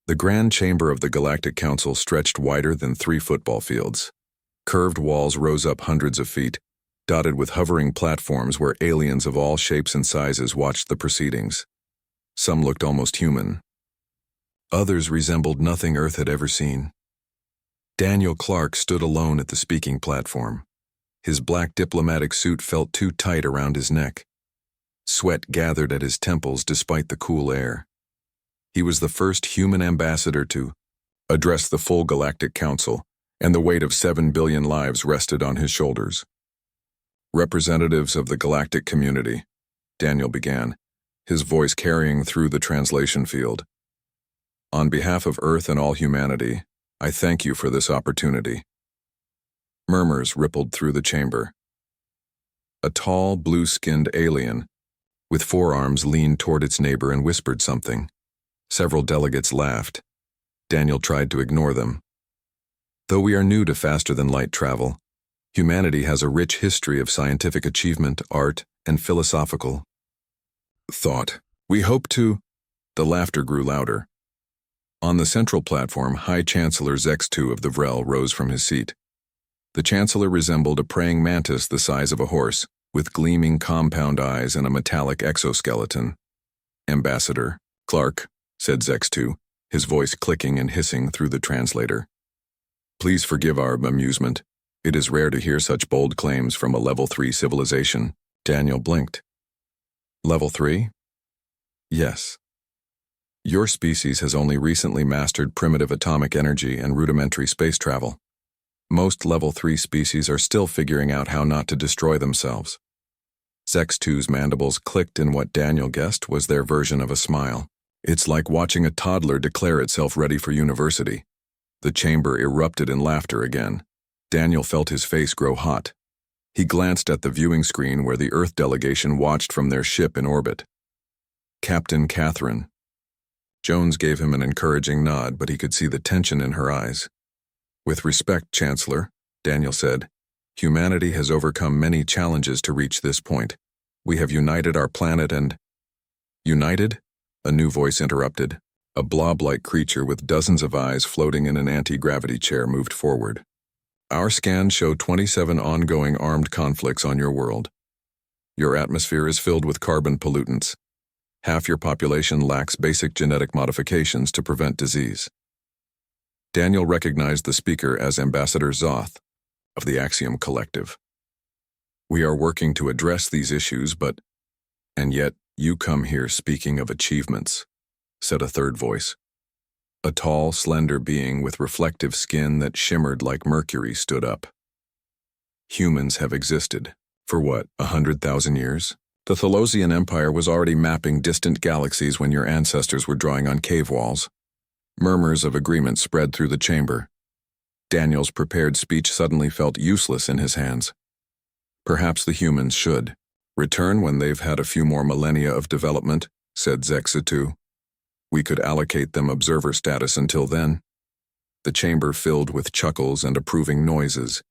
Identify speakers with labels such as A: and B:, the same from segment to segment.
A: The grand chamber of the Galactic Council stretched wider than 3 football fields. Curved walls rose up hundreds of feet, dotted with hovering platforms where aliens of all shapes and sizes watched the proceedings. Some looked almost human. Others resembled nothing Earth had ever seen. Daniel Clark stood alone at the speaking platform. His black diplomatic suit felt too tight around his neck. Sweat gathered at his temples despite the cool air. He was the first human ambassador to address the full Galactic Council, and the weight of 7 billion lives rested on his shoulders. Representatives of the galactic community, Daniel began, his voice carrying through the translation field. On behalf of Earth and all humanity, I thank you for this opportunity. Murmurs rippled through the chamber. A tall, blue-skinned alien with 4 arms leaned toward its neighbor and whispered something. Several delegates laughed. Daniel tried to ignore them. Though we are new to faster-than-light travel, humanity has a rich history of scientific achievement, art, and philosophical thought. We hope to... The laughter grew louder. On the central platform, High Chancellor Zex2 of the Vrel rose from his seat. The Chancellor resembled a praying mantis the size of a horse, with gleaming compound eyes and a metallic exoskeleton. Ambassador Clark, said Zex2, his voice clicking and hissing through the translator. Please forgive our amusement. It is rare to hear such bold claims from a Level 3 civilization. Daniel blinked. Level 3? Yes. Your species has only recently mastered primitive atomic energy and rudimentary space travel. Most Level 3 species are still figuring out how not to destroy themselves. Zex2's mandibles clicked in what Daniel guessed was their version of a smile. It's like watching a toddler declare itself ready for university. The chamber erupted in laughter again. Daniel felt his face grow hot. He glanced at the viewing screen where the Earth delegation watched from their ship in orbit. Captain Catherine. Jones gave him an encouraging nod, but he could see the tension in her eyes. With respect, Chancellor, Daniel said, humanity has overcome many challenges to reach this point. We have united our planet and... United? A new voice interrupted. A blob-like creature with dozens of eyes floating in an anti-gravity chair moved forward. Our scans show 27 ongoing armed conflicts on your world. Your atmosphere is filled with carbon pollutants. Half your population lacks basic genetic modifications to prevent disease. Daniel recognized the speaker as Ambassador Zoth of the Axiom Collective. We are working to address these issues, but... And yet, you come here speaking of achievements, said a third voice. A tall, slender being with reflective skin that shimmered like mercury stood up. Humans have existed. For what, 100,000 years? The Thelosian Empire was already mapping distant galaxies when your ancestors were drawing on cave walls. Murmurs of agreement spread through the chamber. Daniel's prepared speech suddenly felt useless in his hands. Perhaps the humans should return when they've had a few more millennia of development, said Zex2. We could allocate them observer status until then. The chamber filled with chuckles and approving noises.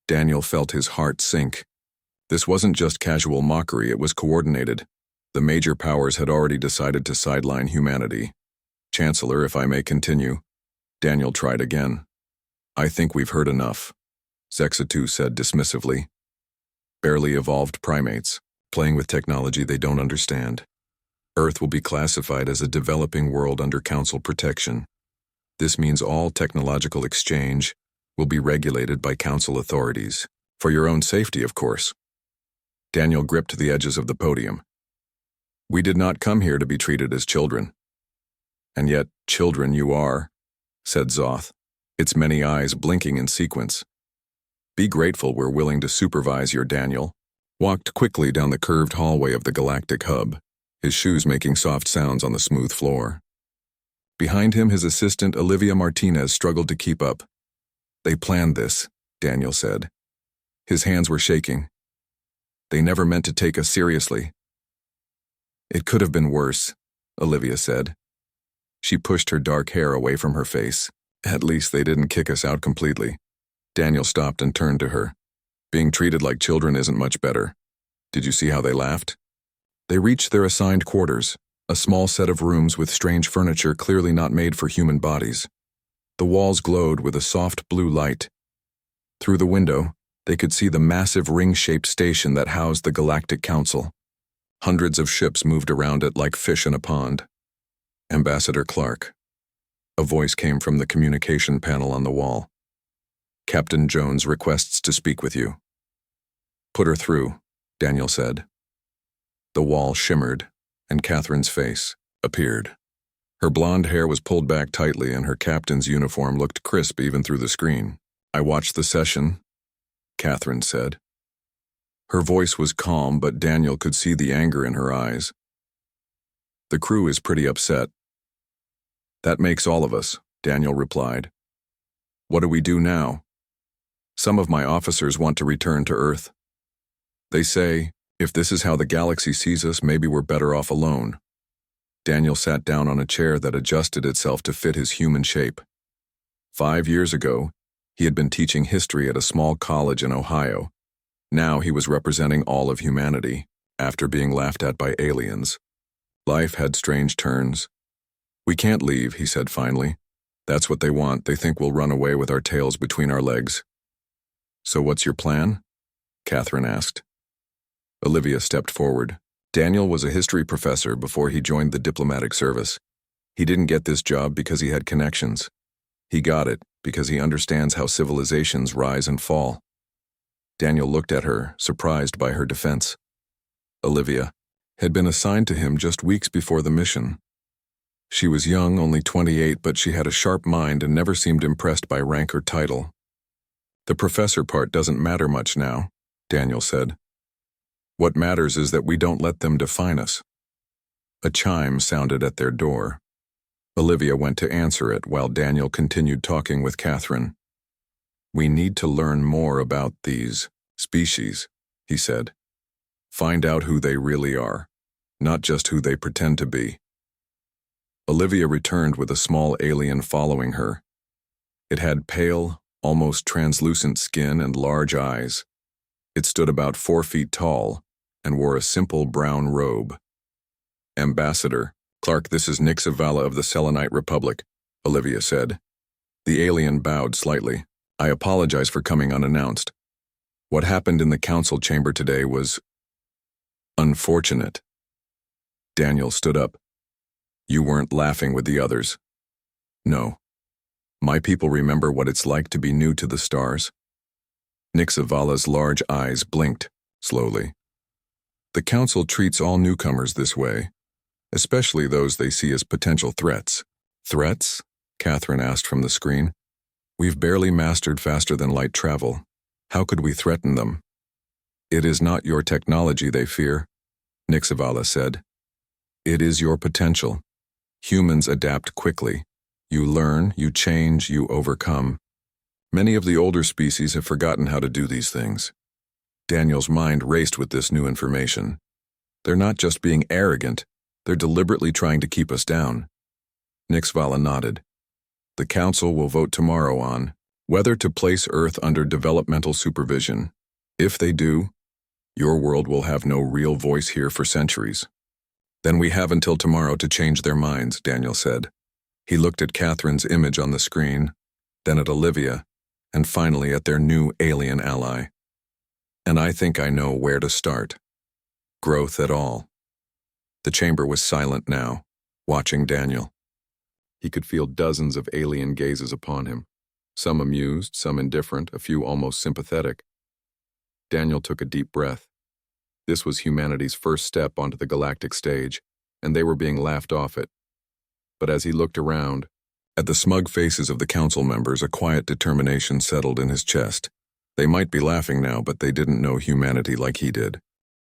A: Daniel felt his heart sink. This wasn't just casual mockery, it was coordinated. The major powers had already decided to sideline humanity. Chancellor, if I may continue. Daniel tried again. I think we've heard enough, Zex2 said dismissively. Barely evolved primates, playing with technology they don't understand. Earth will be classified as a developing world under Council protection. This means all technological exchange will be regulated by Council authorities. For your own safety, of course. Daniel gripped the edges of the podium. We did not come here to be treated as children. And yet, children you are, said Zoth, its many eyes blinking in sequence. Be grateful we're willing to supervise your Daniel. Walked quickly down the curved hallway of the galactic hub, his shoes making soft sounds on the smooth floor. Behind him, his assistant Olivia Martinez struggled to keep up. They planned this, Daniel said. His hands were shaking. They never meant to take us seriously. It could have been worse, Olivia said. She pushed her dark hair away from her face. At least they didn't kick us out completely. Daniel stopped and turned to her. Being treated like children isn't much better. Did you see how they laughed? They reached their assigned quarters, A small set of rooms with strange furniture clearly not made for human bodies. The walls glowed with a soft blue light. Through the window, they could see the massive ring-shaped station that housed the Galactic Council. Hundreds of ships moved around it like fish in a pond. Ambassador Clark. A voice came from the communication panel on the wall. Captain Jones requests to speak with you. Put her through, Daniel said. The wall shimmered, and Catherine's face appeared. Her blonde hair was pulled back tightly, and her captain's uniform looked crisp even through the screen. I watched the session, Catherine said. Her voice was calm, but Daniel could see the anger in her eyes. The crew is pretty upset. That makes all of us, Daniel replied. What do we do now? Some of my officers want to return to Earth. They say, if this is how the galaxy sees us, maybe we're better off alone. Daniel sat down on a chair that adjusted itself to fit his human shape. 5 years ago, he had been teaching history at a small college in Ohio. Now he was representing all of humanity, after being laughed at by aliens. Life had strange turns. We can't leave, he said finally. That's what they want. They think we'll run away with our tails between our legs. So what's your plan? Catherine asked. Olivia stepped forward. Daniel was a history professor before he joined the diplomatic service. He didn't get this job because he had connections. He got it because he understands how civilizations rise and fall. Daniel looked at her, surprised by her defense. Olivia had been assigned to him just weeks before the mission. She was young, only 28, but she had a sharp mind and never seemed impressed by rank or title. The professor part doesn't matter much now, Daniel said. What matters is that we don't let them define us. A chime sounded at their door. Olivia went to answer it while Daniel continued talking with Catherine. We need to learn more about these species, he said. Find out who they really are, not just who they pretend to be. Olivia returned with a small alien following her. It had pale, almost translucent skin and large eyes. It stood about 4 feet tall and wore a simple brown robe. Ambassador Clark, this is Nick Zavala of the Selenite Republic, Olivia said. The alien bowed slightly. I apologize for coming unannounced. What happened in the council chamber today was unfortunate. Daniel stood up. You weren't laughing with the others. No. My people remember what it's like to be new to the stars. Nick Zavala's large eyes blinked, slowly. The council treats all newcomers this way, especially those they see as potential threats. Threats? Catherine asked from the screen. We've barely mastered faster-than-light travel. How could we threaten them? It is not your technology they fear, Nick Zavala said. It is your potential. Humans adapt quickly. You learn, you change, you overcome. Many of the older species have forgotten how to do these things. Daniel's mind raced with this new information. They're not just being arrogant, they're deliberately trying to keep us down. Nick Zavala nodded. The council will vote tomorrow on whether to place Earth under developmental supervision. If they do, your world will have no real voice here for centuries. Then we have until tomorrow to change their minds, Daniel said. He looked at Catherine's image on the screen, then at Olivia, and finally at their new alien ally. And I think I know where to start. Growth at all. The chamber was silent now, watching Daniel. He could feel dozens of alien gazes upon him, some amused, some indifferent, a few almost sympathetic. Daniel took a deep breath. This was humanity's first step onto the galactic stage, and they were being laughed off it. But as he looked around, at the smug faces of the council members, a quiet determination settled in his chest. They might be laughing now, but they didn't know humanity like he did.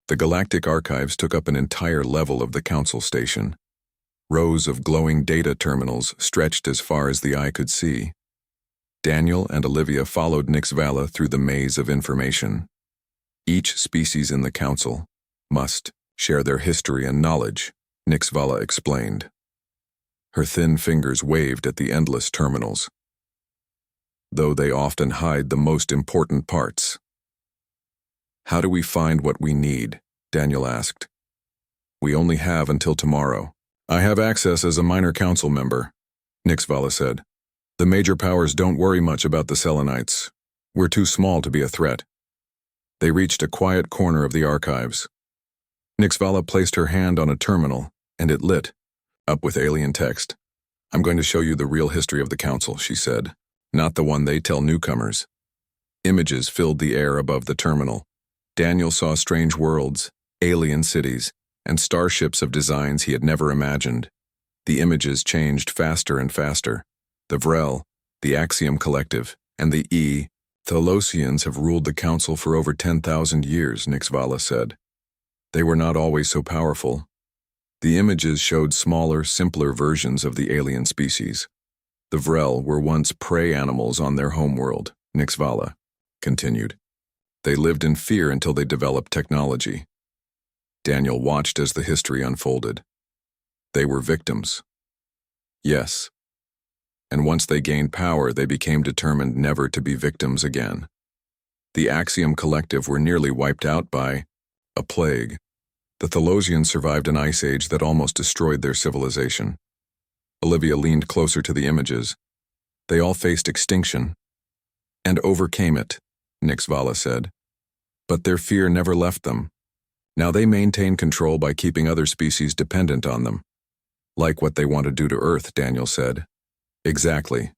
A: The galactic archives took up an entire level of the council station. Rows of glowing data terminals stretched as far as the eye could see. Daniel and Olivia followed Nick Zavala through the maze of information. Each species in the council must share their history and knowledge, Nick Zavala explained. Her thin fingers waved at the endless terminals, though they often hide the most important parts. How do we find what we need? Daniel asked. We only have until tomorrow, I have access as a minor council member, Nixvala said. The major powers don't worry much about the Selenites. We're too small to be a threat. They reached a quiet corner of the archives. Nixvala placed her hand on a terminal, and it lit up with alien text. I'm going to show you the real history of the council, she said, not the one they tell newcomers. Images filled the air above the terminal. Daniel saw strange worlds, alien cities, and starships of designs he had never imagined. The images changed faster and faster. The Vrel, the Axiom Collective, and the Thalosians have ruled the council for over 10,000 years, Nixvala said. They were not always so powerful. The images showed smaller, simpler versions of the alien species. The Vrel were once prey animals on their homeworld, Nixvala continued. They lived in fear until they developed technology. Daniel watched as the history unfolded. They were victims. Yes. And once they gained power, they became determined never to be victims again. The Axiom Collective were nearly wiped out by a plague. The Thalosians survived an ice age that almost destroyed their civilization. Olivia leaned closer to the images. They all faced extinction and overcame it, Nixvala said. But their fear never left them. Now they maintain control by keeping other species dependent on them. Like what they want to do to Earth, Daniel said. Exactly.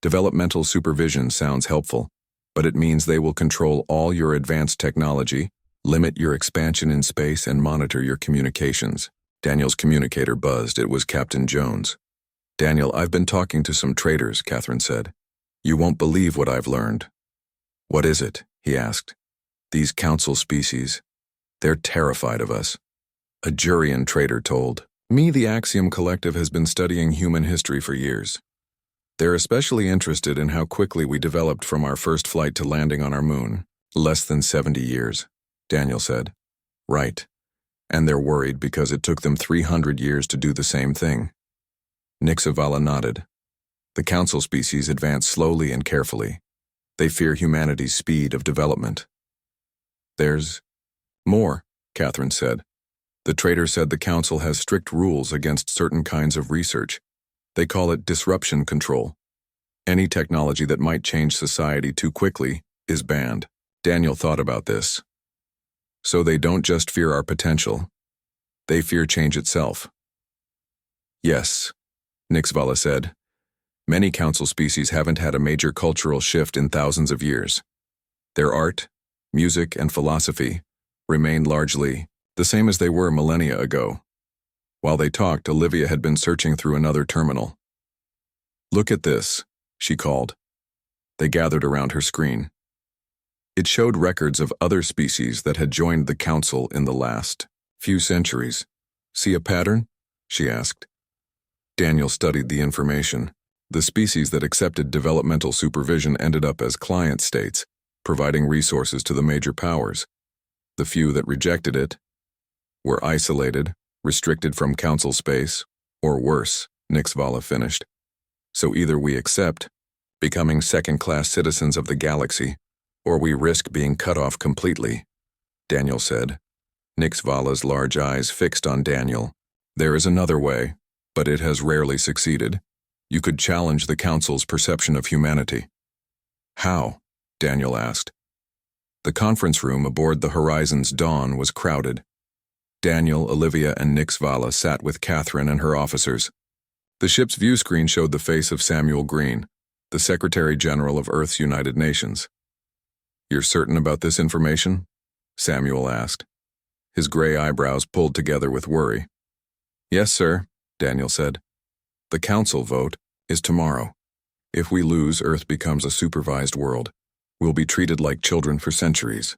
A: Developmental supervision sounds helpful, but it means they will control all your advanced technology, limit your expansion in space, and monitor your communications. Daniel's communicator buzzed. It was Captain Jones. Daniel, I've been talking to some traders, Catherine said. You won't believe what I've learned. What is it? He asked. These council species. They're terrified of us. A Jurian trader told me the Axiom Collective has been studying human history for years. They're especially interested in how quickly we developed from our first flight to landing on our moon. Less than 70 years, Daniel said. Right. And they're worried because it took them 300 years to do the same thing. Nixvala nodded. The council species advance slowly and carefully. They fear humanity's speed of development. There's more, Catherine said. The trader said the council has strict rules against certain kinds of research. They call it disruption control. Any technology that might change society too quickly is banned. Daniel thought about this. So they don't just fear our potential. They fear change itself. Yes, Nixvala said. Many council species haven't had a major cultural shift in thousands of years. Their art, music, and philosophy remain largely the same as they were millennia ago. While they talked, Olivia had been searching through another terminal. Look at this, she called. They gathered around her screen. It showed records of other species that had joined the council in the last few centuries. See a pattern? She asked. Daniel studied the information. The species that accepted developmental supervision ended up as client states, providing resources to the major powers. The few that rejected it were isolated, restricted from council space, or worse, Nixvala finished. So either we accept, becoming second-class citizens of the galaxy, or we risk being cut off completely, Daniel said. Nixvala's large eyes fixed on Daniel. There is another way, but it has rarely succeeded. You could challenge the council's perception of humanity. How? Daniel asked. The conference room aboard the Horizon's Dawn was crowded. Daniel, Olivia, and Nixvala sat with Catherine and her officers. The ship's view screen showed the face of Samuel Green, the Secretary General of Earth's United Nations. You're certain about this information? Samuel asked. His gray eyebrows pulled together with worry. Yes, sir, Daniel said. The council vote is tomorrow. If we lose, Earth becomes a supervised world. We'll be treated like children for centuries.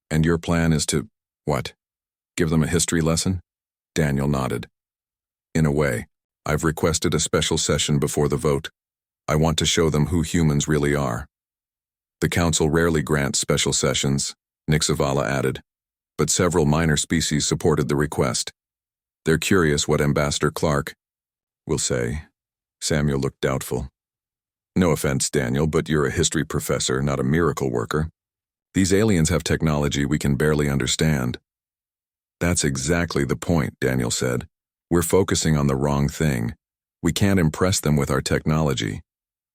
A: And your plan is to, what? Give them a history lesson? Daniel nodded. In a way, I've requested a special session before the vote. I want to show them who humans really are. The council rarely grants special sessions, Nixvala added, but several minor species supported the request. They're curious what Ambassador Clark will say. Samuel looked doubtful. No offense, Daniel, but you're a history professor, not a miracle worker. These aliens have technology we can barely understand. That's exactly the point, Daniel said. We're focusing on the wrong thing. We can't impress them with our technology.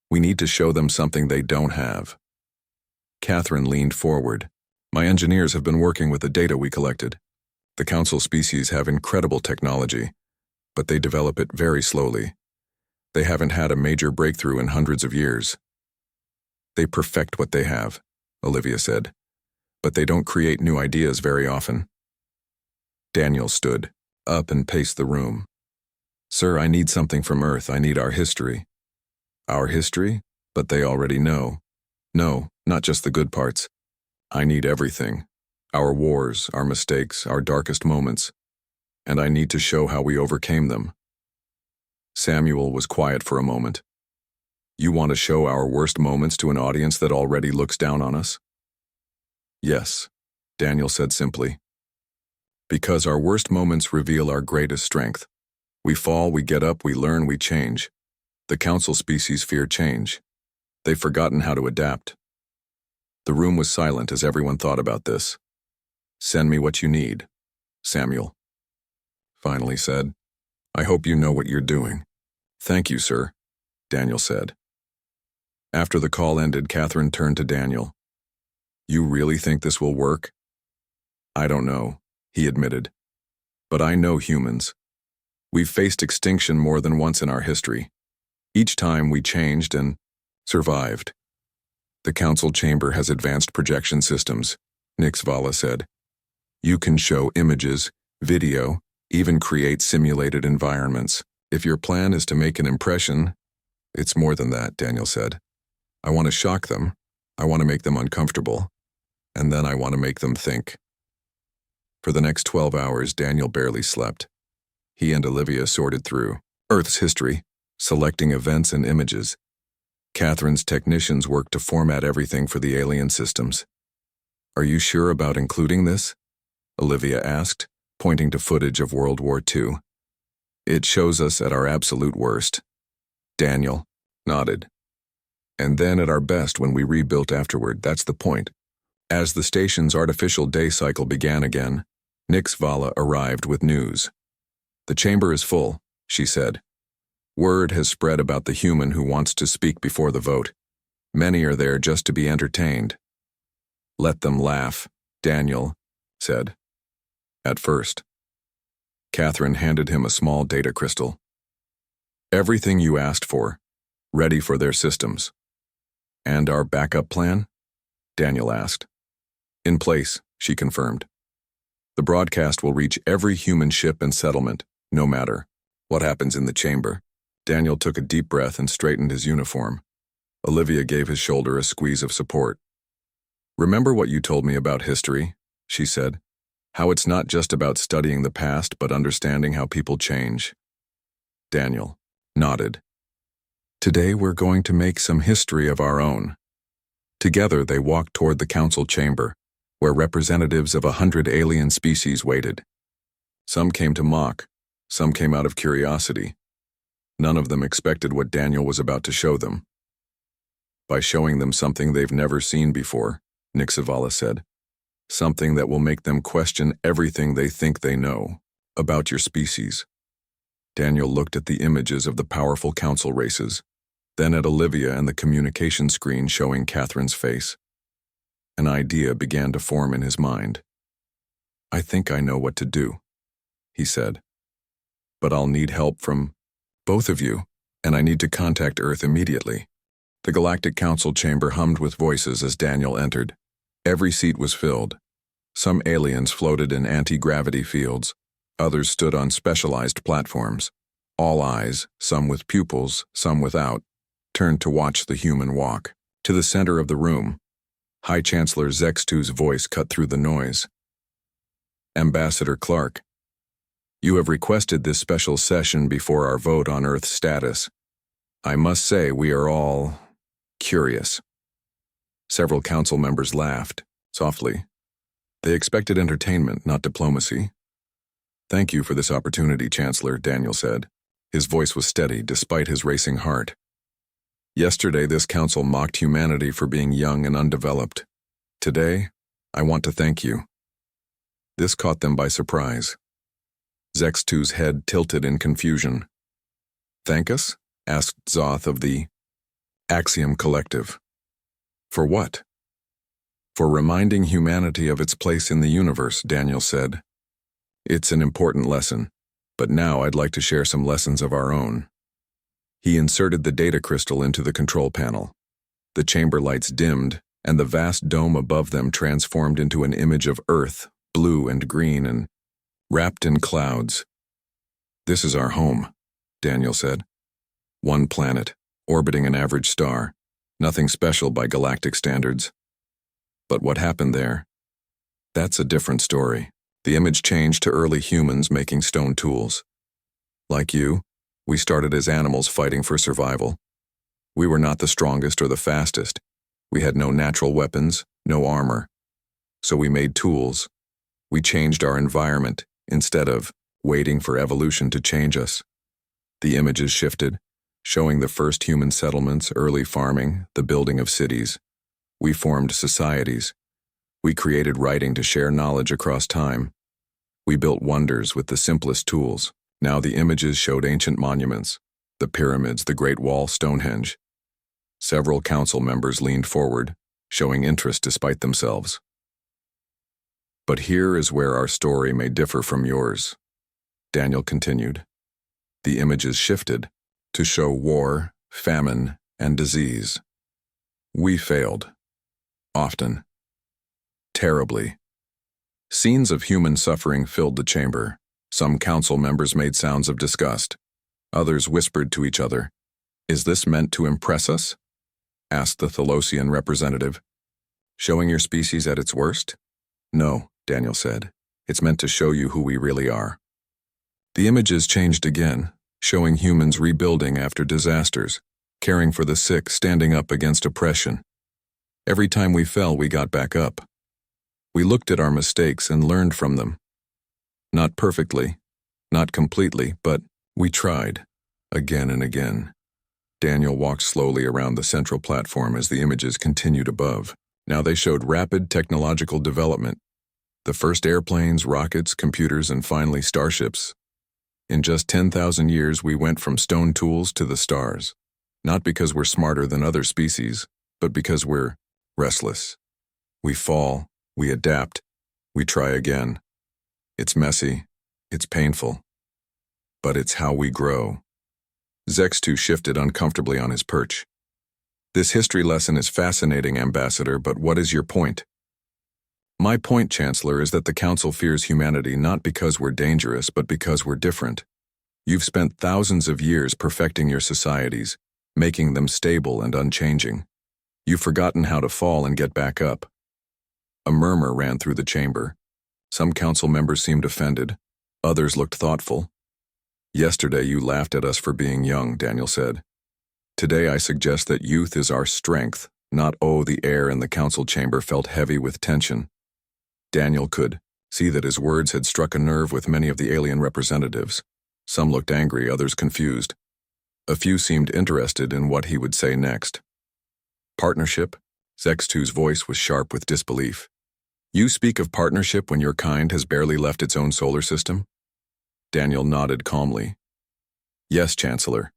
A: We need to show them something they don't have. Catherine leaned forward. My engineers have been working with the data we collected. The council species have incredible technology, but they develop it very slowly. They haven't had a major breakthrough in hundreds of years. They perfect what they have, Olivia said, but they don't create new ideas very often. Daniel stood up and paced the room. Sir, I need something from Earth. I need our history. Our history? But they already know. No, not just the good parts. I need everything. Our wars, our mistakes, our darkest moments. And I need to show how we overcame them. Samuel was quiet for a moment. You want to show our worst moments to an audience that already looks down on us? Yes, Daniel said simply. Because our worst moments reveal our greatest strength. We fall, we get up, we learn, we change. The council species fear change. They've forgotten how to adapt. The room was silent as everyone thought about this. Send me what you need, Samuel finally said. I hope you know what you're doing. Thank you, sir, Daniel said. After the call ended, Catherine turned to Daniel. You really think this will work? I don't know, he admitted. But I know humans. We've faced extinction more than once in our history. Each time we changed and survived. The council chamber has advanced projection systems, Nixvala said. You can show images, video, even create simulated environments. If your plan is to make an impression, it's more than that, Daniel said. I want to shock them. I want to make them uncomfortable. And then I want to make them think. For the next 12 hours, Daniel barely slept. He and Olivia sorted through Earth's history, selecting events and images. Catherine's technicians worked to format everything for the alien systems. Are you sure about including this? Olivia asked, pointing to footage of World War II. It shows us at our absolute worst. Daniel nodded. And then at our best when we rebuilt afterward, that's the point. As the station's artificial day cycle began again, Nixvala arrived with news. The chamber is full, she said. Word has spread about the human who wants to speak before the vote. Many are there just to be entertained. Let them laugh, Daniel said. At first. Catherine handed him a small data crystal. Everything you asked for, ready for their systems. And our backup plan? Daniel asked. In place, she confirmed. The broadcast will reach every human ship and settlement, no matter what happens in the chamber. Daniel took a deep breath and straightened his uniform. Olivia gave his shoulder a squeeze of support. Remember what you told me about history, she said. How it's not just about studying the past, but understanding how people change. Daniel nodded. Today we're going to make some history of our own. Together they walked toward the council chamber, where representatives of 100 alien species waited. Some came to mock, some came out of curiosity. None of them expected what Daniel was about to show them. By showing them something they've never seen before, Nixvala said. Something that will make them question everything they think they know about your species. Daniel looked at the images of the powerful council races, then at Olivia and the communication screen showing Catherine's face. An idea began to form in his mind. I think I know what to do, he said. But I'll need help from both of you, and I need to contact Earth immediately. The Galactic Council chamber hummed with voices as Daniel entered. Every seat was filled. Some aliens floated in anti-gravity fields. Others stood on specialized platforms. All eyes, some with pupils, some without, turned to watch the human walk. To the center of the room, High Chancellor Zextu's voice cut through the noise. Ambassador Clark, you have requested this special session before our vote on Earth's status. I must say we are all curious. Several council members laughed, softly. They expected entertainment, not diplomacy. Thank you for this opportunity, Chancellor, Daniel said. His voice was steady, despite his racing heart. Yesterday, this council mocked humanity for being young and undeveloped. Today, I want to thank you. This caught them by surprise. Zextu's head tilted in confusion. Thank us? Asked Zoth of the Axiom Collective. For what? For reminding humanity of its place in the universe, Daniel said. It's an important lesson, but now I'd like to share some lessons of our own. He inserted the data crystal into the control panel. The chamber lights dimmed, and the vast dome above them transformed into an image of Earth, blue and green and wrapped in clouds. This is our home, Daniel said. One planet, orbiting an average star. Nothing special by galactic standards. But what happened there? That's a different story. The image changed to early humans making stone tools. Like you, we started as animals fighting for survival. We were not the strongest or the fastest. We had no natural weapons, no armor. So we made tools. We changed our environment instead of waiting for evolution to change us. The images shifted, showing the first human settlements, early farming, the building of cities. We formed societies. We created writing to share knowledge across time. We built wonders with the simplest tools. Now the images showed ancient monuments, the pyramids, the Great Wall, Stonehenge. Several council members leaned forward, showing interest despite themselves. But here is where our story may differ from yours, Daniel continued. The images shifted to show war, famine, and disease. We failed. Often. Terribly. Scenes of human suffering filled the chamber. Some council members made sounds of disgust. Others whispered to each other. Is this meant to impress us? Asked the Thalosian representative. Showing your species at its worst? No, Daniel said. It's meant to show you who we really are. The images changed again, showing humans rebuilding after disasters, caring for the sick, standing up against oppression. Every time we fell, we got back up. We looked at our mistakes and learned from them. Not perfectly, not completely, but we tried, again and again. Daniel walked slowly around the central platform as the images continued above. Now they showed rapid technological development. The first airplanes, rockets, computers, and finally starships. In just 10,000 years, we went from stone tools to the stars. Not because we're smarter than other species, but because we're restless. We fall, we adapt, we try again. It's messy, it's painful, but it's how we grow. Zextu shifted uncomfortably on his perch. This history lesson is fascinating, Ambassador, but what is your point? My point, Chancellor, is that the Council fears humanity not because we're dangerous, but because we're different. You've spent thousands of years perfecting your societies, making them stable and unchanging. You've forgotten how to fall and get back up. A murmur ran through the chamber. Some council members seemed offended. Others looked thoughtful. Yesterday you laughed at us for being young, Daniel said. Today I suggest that youth is our strength, not the air in the council chamber felt heavy with tension. Daniel could see that his words had struck a nerve with many of the alien representatives. Some looked angry, others confused. A few seemed interested in what he would say next. Partnership? Zextu's voice was sharp with disbelief. You speak of partnership when your kind has barely left its own solar system? Daniel nodded calmly. Yes, Chancellor,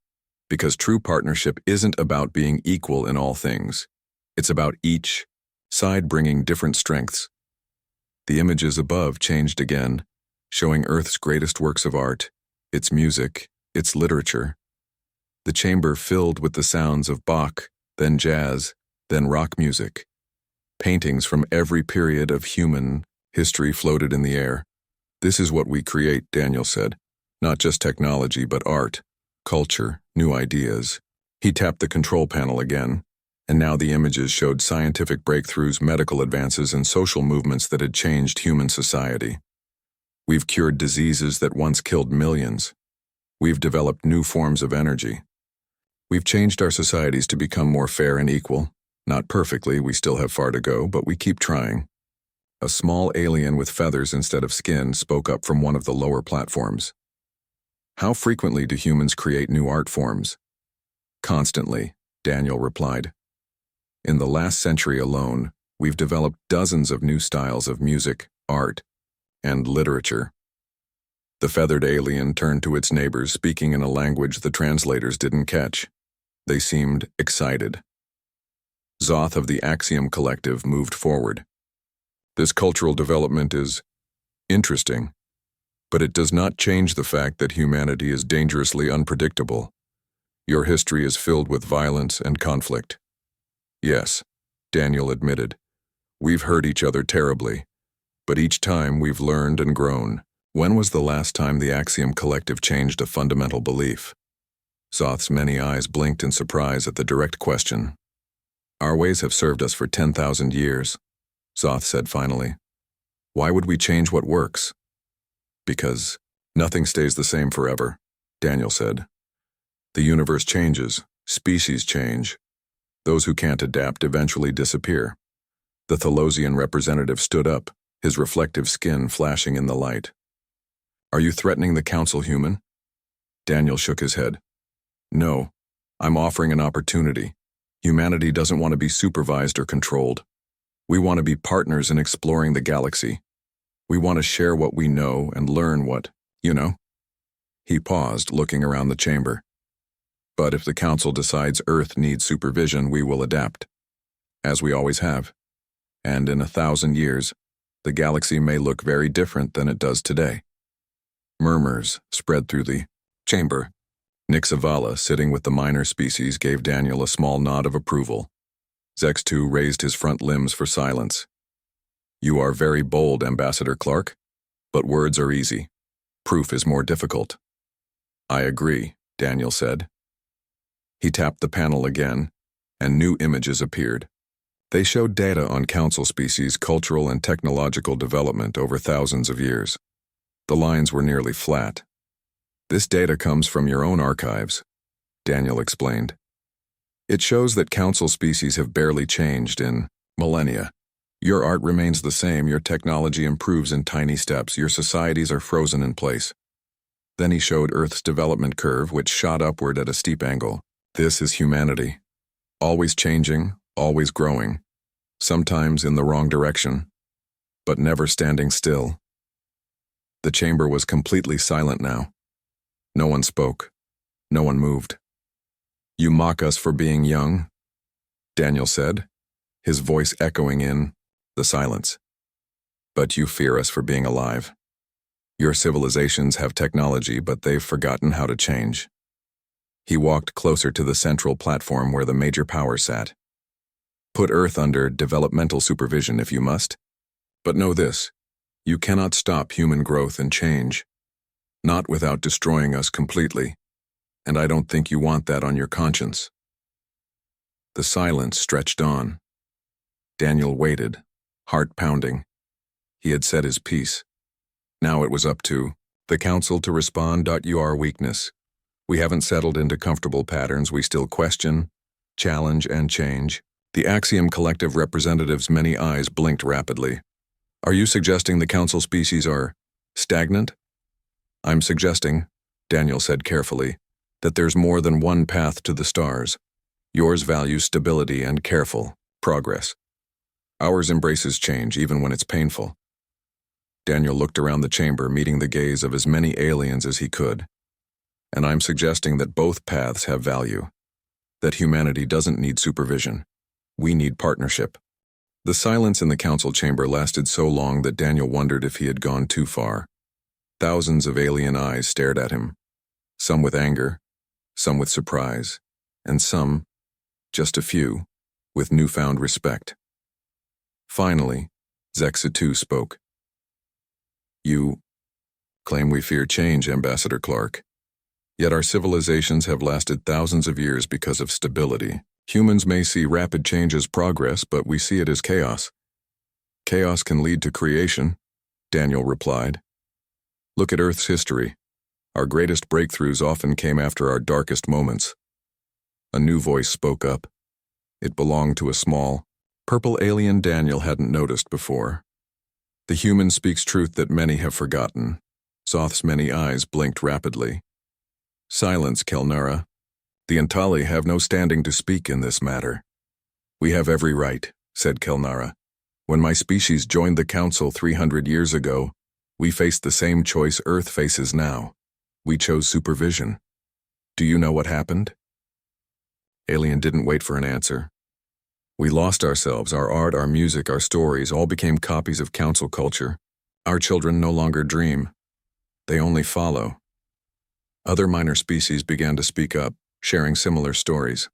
A: because true partnership isn't about being equal in all things. It's about each side bringing different strengths. The images above changed again, showing Earth's greatest works of art, its music, its literature. The chamber filled with the sounds of Bach, then jazz, then rock music. Paintings from every period of human history floated in the air. This is what we create, Daniel said. Not just technology, but art, culture, new ideas. He tapped the control panel again, and now the images showed scientific breakthroughs, medical advances, and social movements that had changed human society. We've cured diseases that once killed millions. We've developed new forms of energy. We've changed our societies to become more fair and equal. Not perfectly, we still have far to go, but we keep trying. A small alien with feathers instead of skin spoke up from one of the lower platforms. How frequently do humans create new art forms? Constantly, Daniel replied. In the last century alone, we've developed dozens of new styles of music, art, and literature. The feathered alien turned to its neighbors, speaking in a language the translators didn't catch. They seemed excited. Zoth of the Axiom Collective moved forward. This cultural development is interesting, but it does not change the fact that humanity is dangerously unpredictable. Your history is filled with violence and conflict. Yes, Daniel admitted. We've hurt each other terribly, but each time we've learned and grown. When was the last time the Axiom Collective changed a fundamental belief? Zoth's many eyes blinked in surprise at the direct question. Our ways have served us for 10,000 years, Zoth said finally. Why would we change what works? Because nothing stays the same forever, Daniel said. The universe changes, species change. Those who can't adapt eventually disappear. The Thelosian representative stood up, his reflective skin flashing in the light. Are you threatening the council, human? Daniel shook his head. No, I'm offering an opportunity. Humanity doesn't want to be supervised or controlled. We want to be partners in exploring the galaxy. We want to share what we know and learn what, you know. He paused, looking around the chamber. But if the council decides Earth needs supervision, we will adapt, as we always have. And in 1,000 years, the galaxy may look very different than it does today. Murmurs spread through the chamber. Nixavala, sitting with the minor species, gave Daniel a small nod of approval. Zex2 raised his front limbs for silence. You are very bold, Ambassador Clark, but words are easy. Proof is more difficult. I agree, Daniel said. He tapped the panel again, and new images appeared. They showed data on council species' cultural and technological development over thousands of years. The lines were nearly flat. This data comes from your own archives, Daniel explained. It shows that council species have barely changed in millennia. Your art remains the same, your technology improves in tiny steps, your societies are frozen in place. Then he showed Earth's development curve, which shot upward at a steep angle. This is humanity. Always changing, always growing. Sometimes in the wrong direction, but never standing still. The chamber was completely silent now. No one spoke. No one moved. You mock us for being young, Daniel said, his voice echoing in the silence. But you fear us for being alive. Your civilizations have technology, but they've forgotten how to change. He walked closer to the central platform where the major powers sat. Put Earth under developmental supervision if you must. But know this, you cannot stop human growth and change. Not without destroying us completely. And I don't think you want that on your conscience. The silence stretched on. Daniel waited, heart pounding. He had said his piece. Now it was up to the council to respond. Your weakness. We haven't settled into comfortable patterns. We still question, challenge, and change. The Axiom Collective representative's many eyes blinked rapidly. Are you suggesting the council species are stagnant? I'm suggesting, Daniel said carefully, that there's more than one path to the stars. Yours values stability and careful progress. Ours embraces change, even when it's painful. Daniel looked around the chamber, meeting the gaze of as many aliens as he could. And I'm suggesting that both paths have value. That humanity doesn't need supervision. We need partnership. The silence in the council chamber lasted so long that Daniel wondered if he had gone too far. Thousands of alien eyes stared at him. Some with anger, some with surprise, and some, just a few, with newfound respect. Finally, Zex2 spoke. You claim we fear change, Ambassador Clark. Yet our civilizations have lasted thousands of years because of stability. Humans may see rapid change as progress, but we see it as chaos. Chaos can lead to creation, Daniel replied. Look at Earth's history. Our greatest breakthroughs often came after our darkest moments. A new voice spoke up. It belonged to a small, purple alien Daniel hadn't noticed before. The human speaks truth that many have forgotten. Zoth's many eyes blinked rapidly. Silence, Kelnara. The Antali have no standing to speak in this matter. We have every right, said Kelnara. When my species joined the council 300 years ago, We faced the same choice Earth faces now. We chose supervision. Do you know what happened? Alien didn't wait for an answer. We lost ourselves, our art, our music, our stories, all became copies of council culture. Our children no longer dream. They only follow. Other minor species began to speak up, sharing similar stories.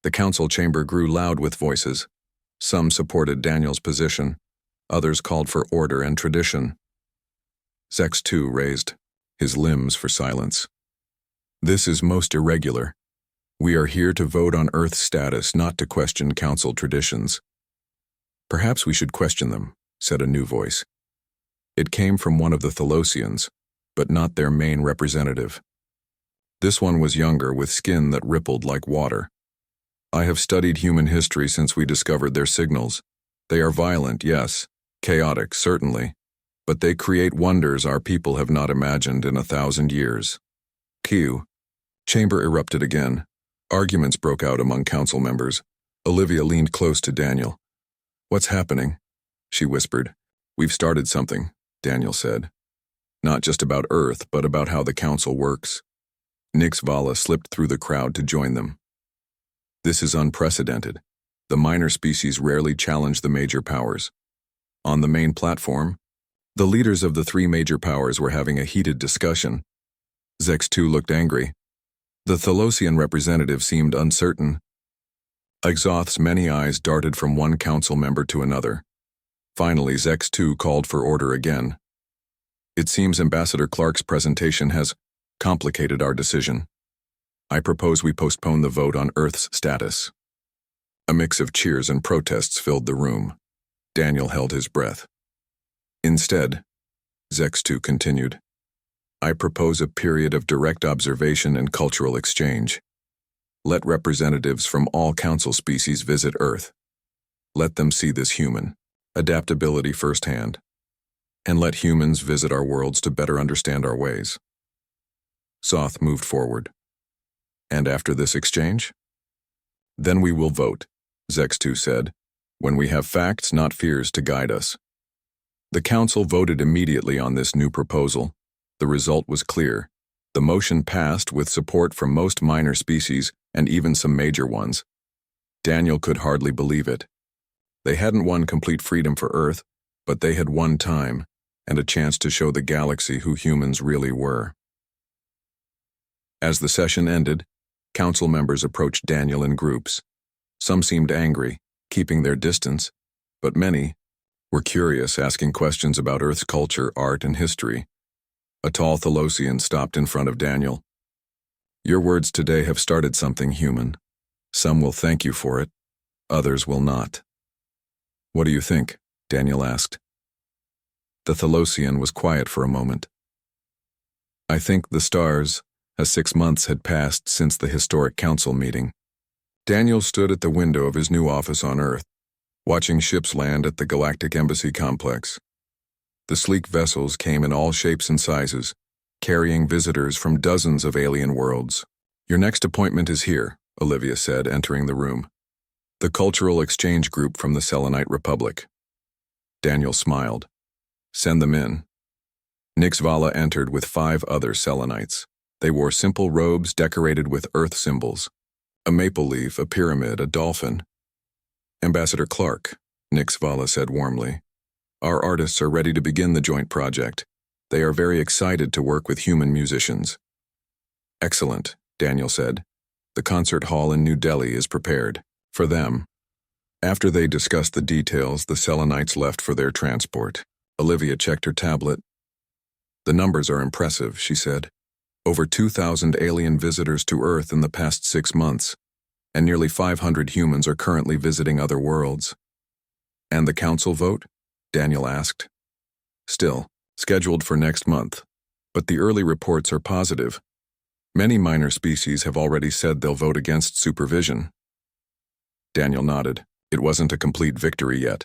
A: The council chamber grew loud with voices. Some supported Daniel's position. Others called for order and tradition. Zex too raised his limbs for silence. This is most irregular. We are here to vote on Earth's status, not to question council traditions. Perhaps we should question them, said a new voice. It came from one of the Thalosians, but not their main representative. This one was younger, with skin that rippled like water. I have studied human history since we discovered their signals. They are violent, yes, chaotic, certainly, but they create wonders our people have not imagined in 1,000 years. Q. Chamber erupted again. Arguments broke out among council members. Olivia leaned close to Daniel. What's happening? She whispered. We've started something, Daniel said. Not just about Earth, but about how the council works. Nix Vala slipped through the crowd to join them. This is unprecedented. The minor species rarely challenge the major powers. On the main platform, the leaders of the three major powers were having a heated discussion. Zex too looked angry. The Thalosian representative seemed uncertain. Exoth's many eyes darted from one council member to another. Finally, Zex too called for order again. It seems Ambassador Clark's presentation has complicated our decision. I propose we postpone the vote on Earth's status. A mix of cheers and protests filled the room. Daniel held his breath. Instead, Zex too continued, I propose a period of direct observation and cultural exchange. Let representatives from all council species visit Earth. Let them see this human adaptability firsthand, and let humans visit our worlds to better understand our ways. Zoth moved forward. And after this exchange? Then we will vote, Zex too said, when we have facts, not fears, to guide us. The council voted immediately on this new proposal. The result was clear. The motion passed with support from most minor species and even some major ones. Daniel could hardly believe it. They hadn't won complete freedom for Earth, but they had won time and a chance to show the galaxy who humans really were. As the session ended, council members approached Daniel in groups. Some seemed angry, keeping their distance, but many were curious, asking questions about Earth's culture, art, and history. A tall Thalosian stopped in front of Daniel. Your words today have started something, human. Some will thank you for it, others will not. What do you think? Daniel asked. The Thalosian was quiet for a moment. I think the stars, as 6 months had passed since the historic council meeting. Daniel stood at the window of his new office on Earth, watching ships land at the Galactic Embassy complex. The sleek vessels came in all shapes and sizes, carrying visitors from dozens of alien worlds. Your next appointment is here, Olivia said, entering the room. The cultural exchange group from the Selenite Republic. Daniel smiled. Send them in. Nix Vala entered with 5 other Selenites. They wore simple robes decorated with Earth symbols. A maple leaf, a pyramid, a dolphin. Ambassador Clark, Nix Vala said warmly. Our artists are ready to begin the joint project. They are very excited to work with human musicians. Excellent, Daniel said. The concert hall in New Delhi is prepared. For them. After they discussed the details, the Selenites left for their transport. Olivia checked her tablet. The numbers are impressive, she said. Over 2,000 alien visitors to Earth in the past 6 months, and nearly 500 humans are currently visiting other worlds. And the council vote? Daniel asked. Still, scheduled for next month, but the early reports are positive. Many minor species have already said they'll vote against supervision. Daniel nodded. It wasn't a complete victory yet,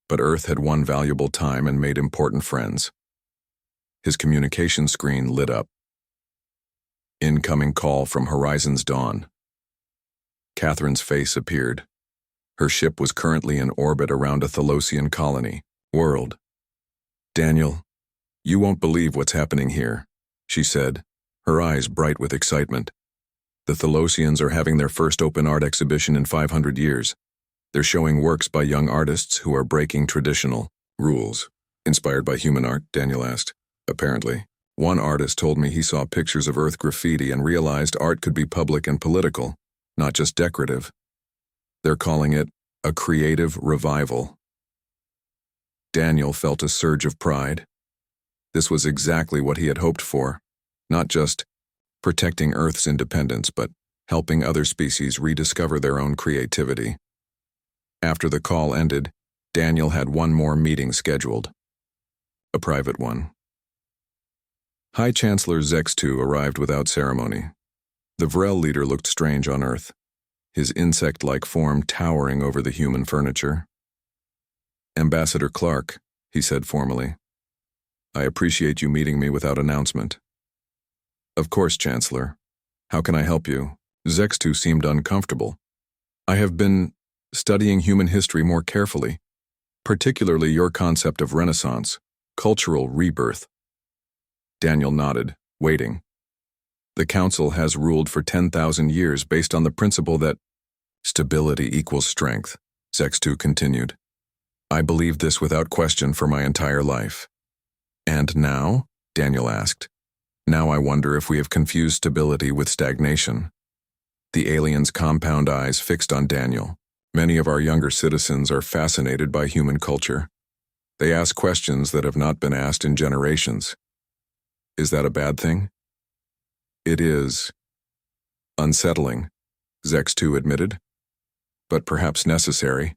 A: but Earth had won valuable time and made important friends. His communication screen lit up. Incoming call from Horizon's Dawn. Catherine's face appeared. Her ship was currently in orbit around a Thalosian colony. World. Daniel, "You won't believe what's happening here," she said, her eyes bright with excitement. "The Thelosians are having their first open art exhibition in 500 years. They're showing works by young artists who are breaking traditional rules." "Inspired by human art?" Daniel asked. "Apparently. One artist told me he saw pictures of Earth graffiti and realized art could be public and political, not just decorative. They're calling it a creative revival." Daniel felt a surge of pride. This was exactly what he had hoped for, not just protecting Earth's independence, but helping other species rediscover their own creativity. After the call ended, Daniel had one more meeting scheduled. A private one. High Chancellor Zex2 arrived without ceremony. The Vrel leader looked strange on Earth, his insect-like form towering over the human furniture. "Ambassador Clark," he said formally, "I appreciate you meeting me without announcement." "Of course, Chancellor. How can I help you?" Zex2 seemed uncomfortable. "I have been studying human history more carefully, particularly your concept of Renaissance, cultural rebirth." Daniel nodded, waiting. "The Council has ruled for 10,000 years based on the principle that stability equals strength," Zex2 continued. "I believed this without question for my entire life." "And now?" Daniel asked. "Now I wonder if we have confused stability with stagnation." The alien's compound eyes fixed on Daniel. "Many of our younger citizens are fascinated by human culture. They ask questions that have not been asked in generations. Is that a bad thing?" "It is unsettling," Zex2 admitted, "but perhaps necessary.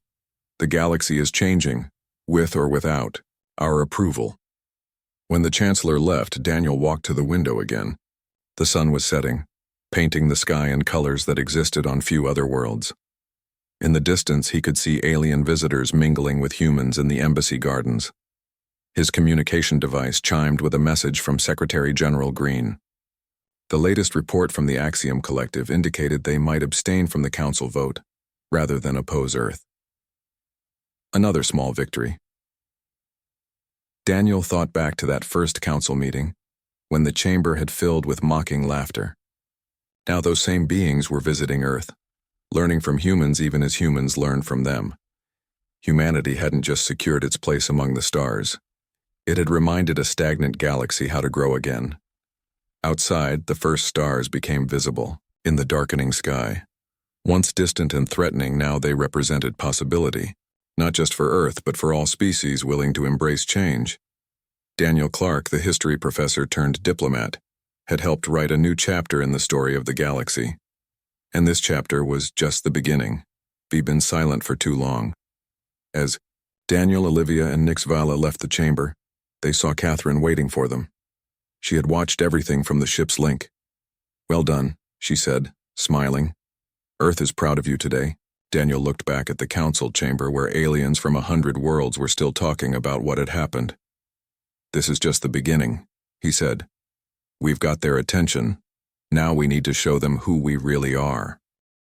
A: The galaxy is changing, with or without our approval." When the Chancellor left, Daniel walked to the window again. The sun was setting, painting the sky in colors that existed on few other worlds. In the distance, he could see alien visitors mingling with humans in the embassy gardens. His communication device chimed with a message from Secretary General Green. The latest report from the Axiom Collective indicated they might abstain from the Council vote, rather than oppose Earth. Another small victory. Daniel thought back to that first Council meeting, when the chamber had filled with mocking laughter. Now those same beings were visiting Earth, learning from humans even as humans learned from them. Humanity hadn't just secured its place among the stars. It had reminded a stagnant galaxy how to grow again. Outside, the first stars became visible, in the darkening sky. Once distant and threatening, now they represented possibility, not just for Earth, but for all species willing to embrace change. Daniel Clark, the history professor turned diplomat, had helped write a new chapter in the story of the galaxy. And this chapter was just the beginning. We'd been silent for too long. As Daniel, Olivia, and Nixvala left the chamber, they saw Catherine waiting for them. She had watched everything from the ship's link. "Well done," she said, smiling. "Earth is proud of you today." Daniel looked back at the council chamber where aliens from 100 worlds were still talking about what had happened. "This is just the beginning," he said. "We've got their attention. Now we need to show them who we really are."